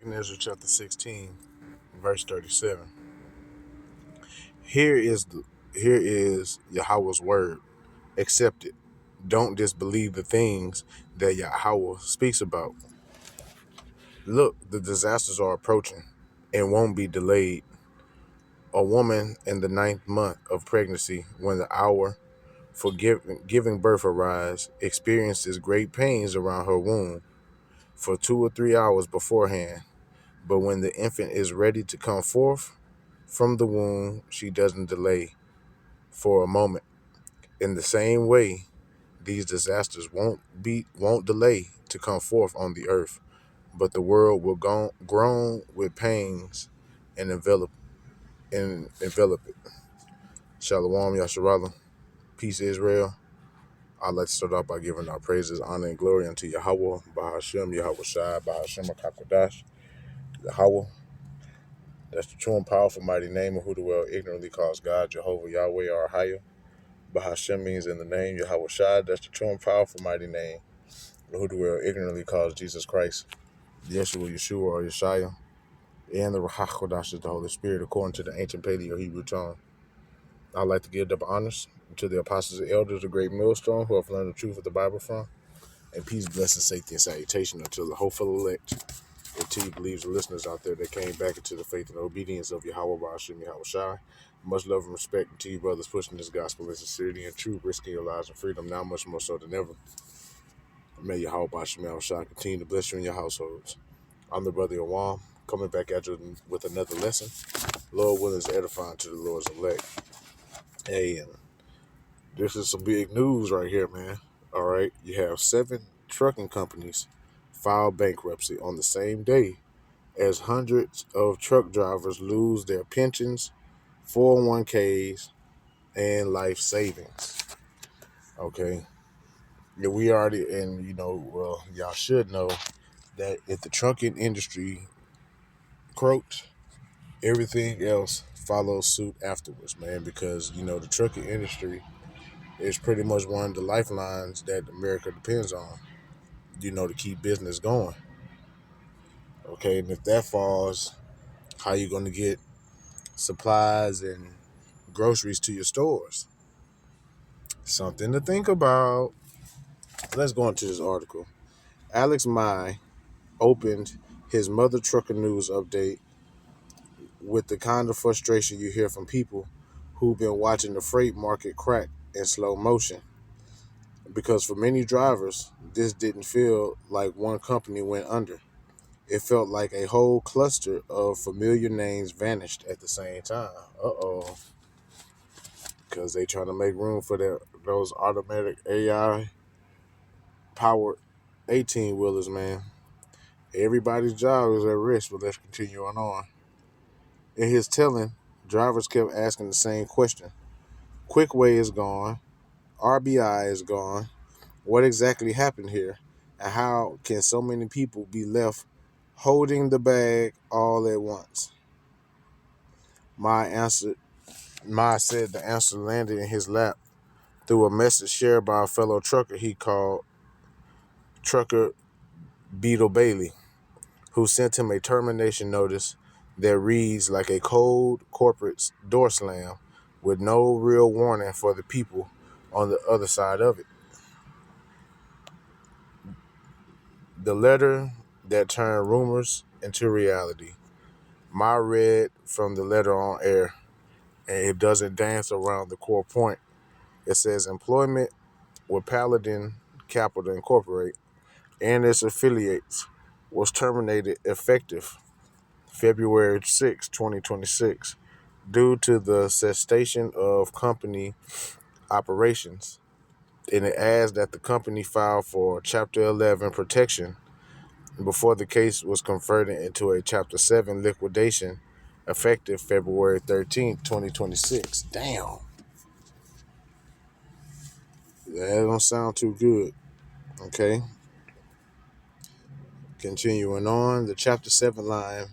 2 Ezra chapter 16, verse 37. Here is here is Yahweh's word. Accept it. Don't disbelieve the things that Yahweh speaks about. Look, the disasters are approaching and won't be delayed. A woman in the 9th month of pregnancy, when the hour for giving birth arrives, experiences great pains around her womb for 2 or 3 hours beforehand. But when the infant is ready to come forth from the womb, she doesn't delay for a moment. In the same way, these disasters won't delay to come forth on the earth, but the world will groan with pains and envelop it. Shalom Yasharallah. Peace Israel. I'd like to start off by giving our praises, honor, and glory unto Yahweh, Bahashem, Yahweh Shai, Bahashem, Akakodash, Yahweh. That's the true and powerful mighty name of who the world ignorantly calls God, Jehovah, Yahweh, our higher. Bahashem means in the name, Yahweh Shai. That's the true and powerful mighty name of who the world ignorantly calls Jesus Christ, Yeshua, Yeshua, or Yeshaya. And the Rahakodash is the Holy Spirit, according to the ancient Paleo Hebrew tongue. I'd like to give double honors to the apostles and elders, the great millstone, who have learned the truth of the Bible from. And peace, blessing, safety, and salutation until the hopeful elect, and to you believes the listeners out there that came back into the faith and obedience of Yahweh Ba'ashim Yahweh Shai. Much love and respect to you brothers pushing this gospel in sincerity and truth, risking your lives and freedom now much more so than ever. May Yahweh Ba'ashim Yahweh Shai continue to bless you and your households. I'm the brother Awam, coming back at you with another lesson. Lord willing is edifying to the Lord's elect. Hey, and this is some big news right here, man. All right, you have 7 trucking companies file bankruptcy on the same day as hundreds of truck drivers lose their pensions, 401ks, and life savings. Okay, yeah, we already, and well, y'all should know that if the trucking industry croaks, everything else follows suit afterwards, man, because the trucking industry is pretty much one of the lifelines that America depends on, to keep business going. Okay, and if that falls, how you going to get supplies and groceries to your stores? Something to think about. Let's go into this article. Alex Mai opened his Mother Trucker News update with the kind of frustration you hear from people who've been watching the freight market crack in slow motion. Because for many drivers, this didn't feel like one company went under. It felt like a whole cluster of familiar names vanished at the same time. Uh-oh. Because they trying to make room for those automatic AI-powered 18-wheelers, man. Everybody's job is at risk, but let's continue on. In his telling, drivers kept asking the same question. Quickway is gone. RBI is gone. What exactly happened here? And how can so many people be left holding the bag all at once? My said the answer landed in his lap through a message shared by a fellow trucker he called Trucker Beetle Bailey, who sent him a termination notice that reads like a cold corporate door slam with no real warning for the people on the other side of it. The letter that turned rumors into reality. My read from the letter on air, and it doesn't dance around the core point. It says employment with Paladin Capital Incorporate and its affiliates was terminated effective February 6, 2026, due to the cessation of company operations. And it adds that the company filed for Chapter 11 protection before the case was converted into a Chapter 7 liquidation effective February 13th, 2026. Damn. That don't sound too good. Okay. Continuing on, the Chapter 7 line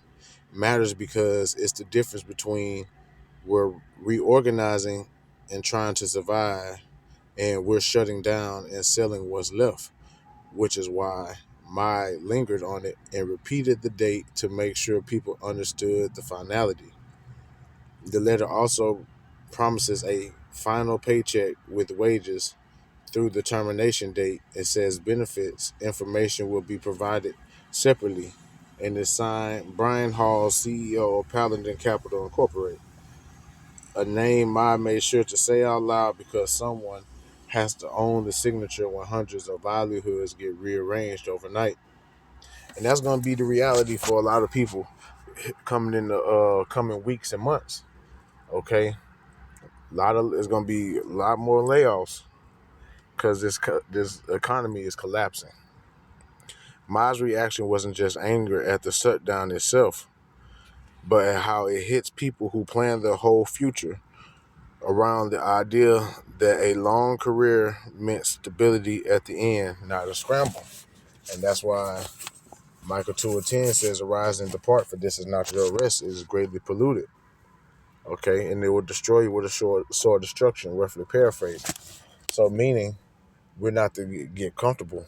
matters because it's the difference between we're reorganizing and trying to survive, and we're shutting down and selling what's left, which is why Mai lingered on it and repeated the date to make sure people understood the finality. The letter also promises a final paycheck with wages through the termination date. It says benefits information will be provided separately and is signed Brian Hall, CEO of Paladin Capital Incorporated. A name Ma made sure to say out loud because someone has to own the signature when hundreds of livelihoods get rearranged overnight. And that's going to be the reality for a lot of people coming in the coming weeks and months. Okay, it's going to be a lot more layoffs because this economy is collapsing. Ma's reaction wasn't just anger at the shutdown itself, but at how it hits people who plan their whole future around the idea that a long career meant stability at the end, not a scramble. And that's why Michael 2:10 says, "Arise and depart, for this is not your rest, it is greatly polluted." Okay, and it will destroy you with a sword destruction, roughly paraphrased. So, meaning, we're not to get comfortable.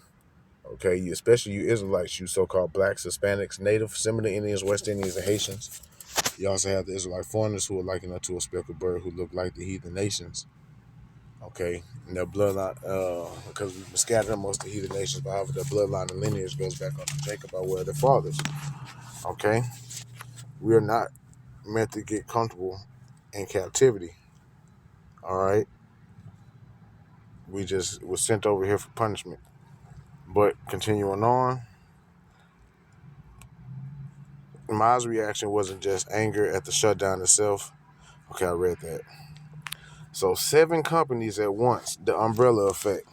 Okay, especially you Israelites, you so-called blacks, Hispanics, Native, Seminole Indians, West Indians, and Haitians. You also have the Israelite foreigners who are likened unto a speckled bird who look like the heathen nations. Okay, and their bloodline, because we've been scattered amongst the heathen nations, but however their bloodline and lineage goes back up to Jacob by way of their fathers. Okay, we are not meant to get comfortable in captivity. All right, we just were sent over here for punishment. But continuing on, Ma's reaction wasn't just anger at the shutdown itself. Okay, I read that. So 7 companies at once, the umbrella effect.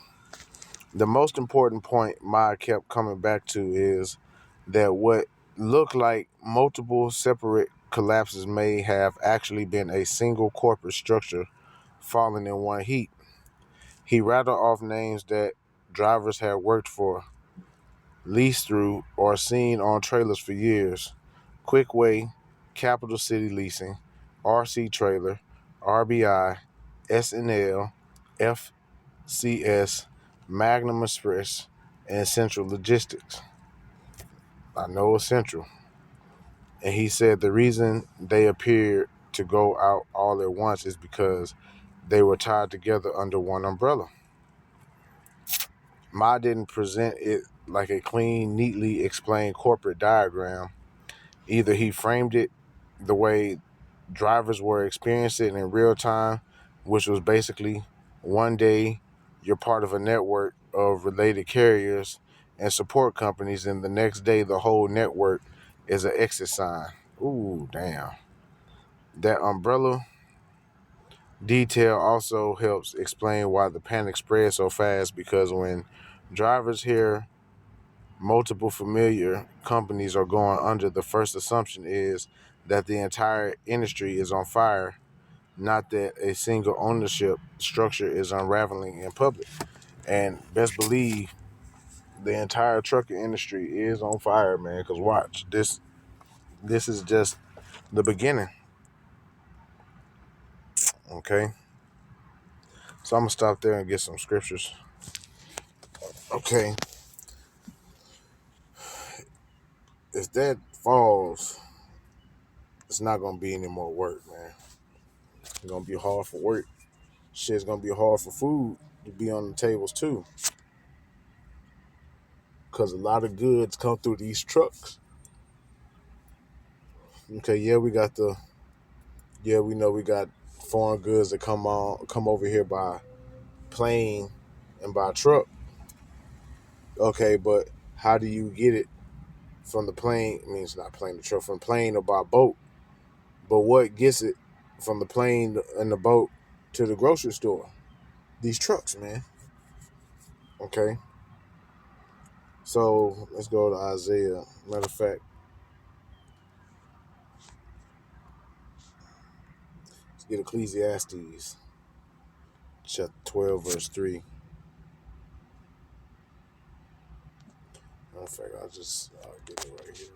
The most important point Ma kept coming back to is that what looked like multiple separate collapses may have actually been a single corporate structure falling in one heap. He rattled off names that drivers had worked for, leased through, or seen on trailers for years. Quickway, Capital City Leasing, RC Trailer, RBI, SNL, FCS, Magnum Express, and Central Logistics. I know it's Central. And he said the reason they appeared to go out all at once is because they were tied together under one umbrella. Ma didn't present it like a clean, neatly explained corporate diagram. Either he framed it the way drivers were experiencing it in real time, which was basically one day you're part of a network of related carriers and support companies, and the next day the whole network is an exit sign. Ooh, damn. That umbrella detail also helps explain why the panic spread so fast, because when drivers hear multiple familiar companies are going under, the first assumption is that the entire industry is on fire, not that a single ownership structure is unraveling in public. And best believe the entire trucking industry is on fire, man. Because watch this. This is just the beginning. Okay, so I'm gonna stop there and get some scriptures. Okay, if that falls, it's not gonna be any more work, man. It's gonna be hard for work. Shit's gonna be hard for food to be on the tables too, because a lot of goods come through these trucks. Okay, we know we got foreign goods that come over here by plane and by truck. Okay, but how do you get it from the plane? I mean, it's not plane to truck, from plane or by boat. But what gets it from the plane and the boat to the grocery store? These trucks, man. Okay, so let's go to Isaiah. Matter of fact, let's get Ecclesiastes chapter 12, verse 3. Matter of fact, I'll get it right here.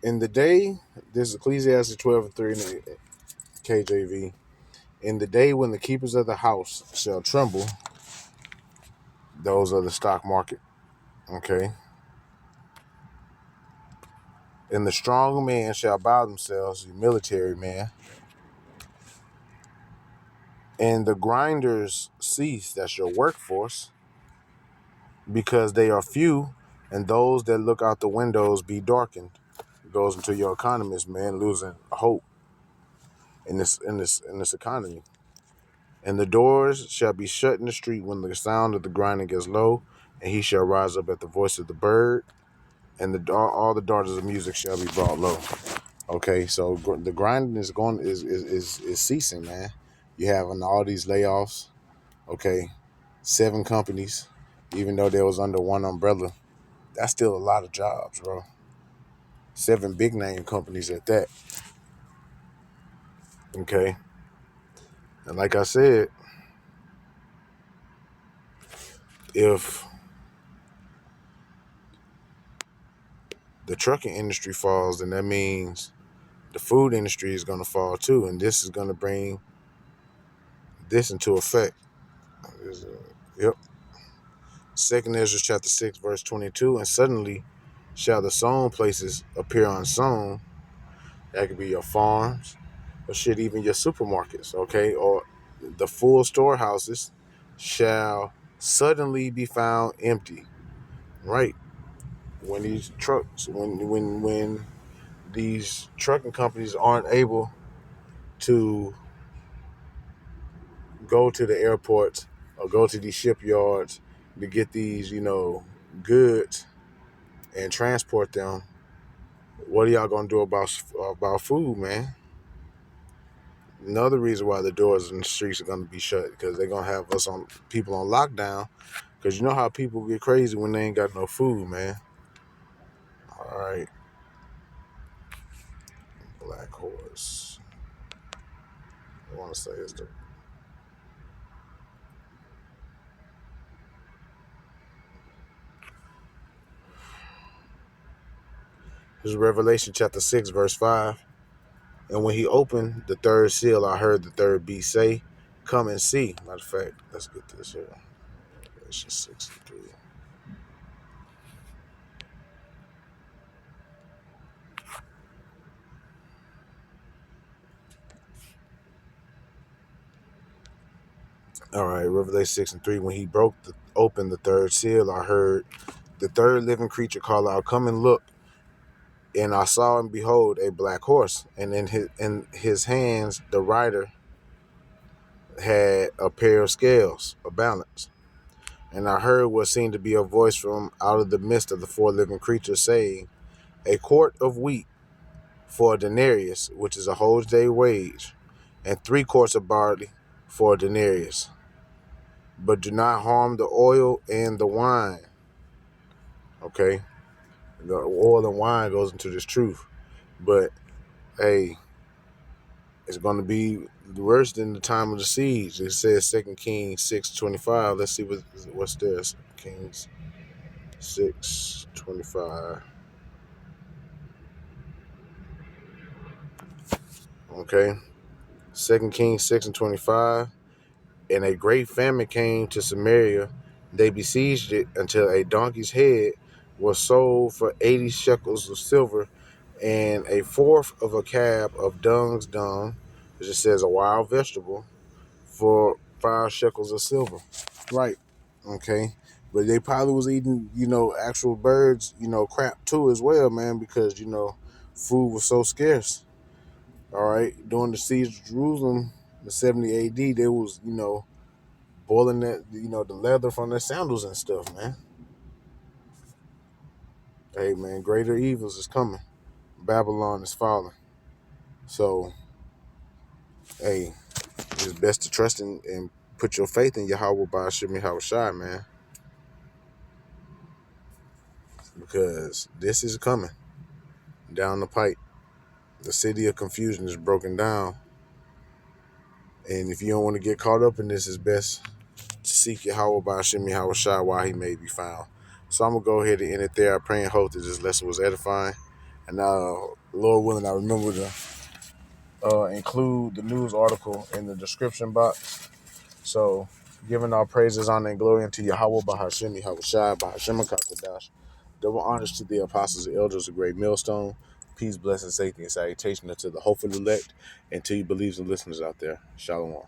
In the day, this is Ecclesiastes 12 and 3 in the KJV. In the day when the keepers of the house shall tremble, those are the stock market. Okay. And the strong man shall bow themselves, the military man. And the grinders cease, that's your workforce, because they are few, and those that look out the windows be darkened. It goes into your economist, man, losing hope in this economy. And the doors shall be shut in the street when the sound of the grinding gets low, and he shall rise up at the voice of the bird, and all the daughters of music shall be brought low. Okay, so the grinding is ceasing, man. You having all these layoffs. Okay, 7 companies, even though they was under one umbrella, that's still a lot of jobs, bro. 7 big name companies at that. Okay, and like I said, if the trucking industry falls, then that means the food industry is going to fall too, and this is going to bring this into effect. Yep. 2nd Ezra chapter 6 verse 22, and suddenly shall the sown places appear unsown. That could be your farms, or shit, even your supermarkets, okay? Or the full storehouses shall suddenly be found empty. Right. When these trucks, when these trucking companies aren't able to go to the airports or go to these shipyards to get these, goods and transport them, what are y'all gonna do about food, man? Another reason why the doors in the streets are gonna be shut, because they're gonna have people on lockdown. Because you know how people get crazy when they ain't got no food, man. All right, Black Horse. I want to say it's the. This is Revelation chapter 6, verse 5. And when he opened the 3rd seal, I heard the 3rd beast say, "Come and see." Matter of fact, let's get this here. Revelation 6 and 3. All right, Revelation 6 and 3. When he opened the 3rd seal, I heard the 3rd living creature call out, "Come and look." And I saw and behold a black horse, and in his hands the rider had a pair of scales, a balance. And I heard what seemed to be a voice from out of the midst of the 4 living creatures saying, "A quart of wheat for a denarius, which is a whole day's wage, and 3 quarts of barley for a denarius. But do not harm the oil and the wine." Okay, the oil and wine goes into this truth, but hey, it's going to be worse than the time of the siege. It says 2 Kings 6:25. Let's see what's there. Kings 6:25. Okay. 2 Kings 6:25. And a great famine came to Samaria. They besieged it until a donkey's head was sold for 80 shekels of silver, and a fourth of a cab of dung, which it says a wild vegetable, for 5 shekels of silver. Right. Okay. But they probably was eating, actual birds, crap too as well, man, because, food was so scarce. All right. During the siege of Jerusalem, the 70 AD, they was, boiling that, the leather from their sandals and stuff, man. Hey, man, greater evils is coming. Babylon is falling. So, hey, it's best to trust and put your faith in Yahweh by Shemi Hawashai, man. Because this is coming down the pipe. The city of confusion is broken down. And if you don't want to get caught up in this, it's best to seek Yahweh by Shemi Hawashai while he may be found. So I'm going to go ahead and end it there. I pray and hope that this lesson was edifying. And Lord willing, I remember to include the news article in the description box. So, giving our praises, honor, and glory unto Yahweh, Bahashim, Yahweh Shai, Bahashim, Kakadash. Double honors to the apostles and elders of Great Millstone. Peace, blessing, safety, and salutation unto the hopeful elect and to you believers and listeners out there. Shalom.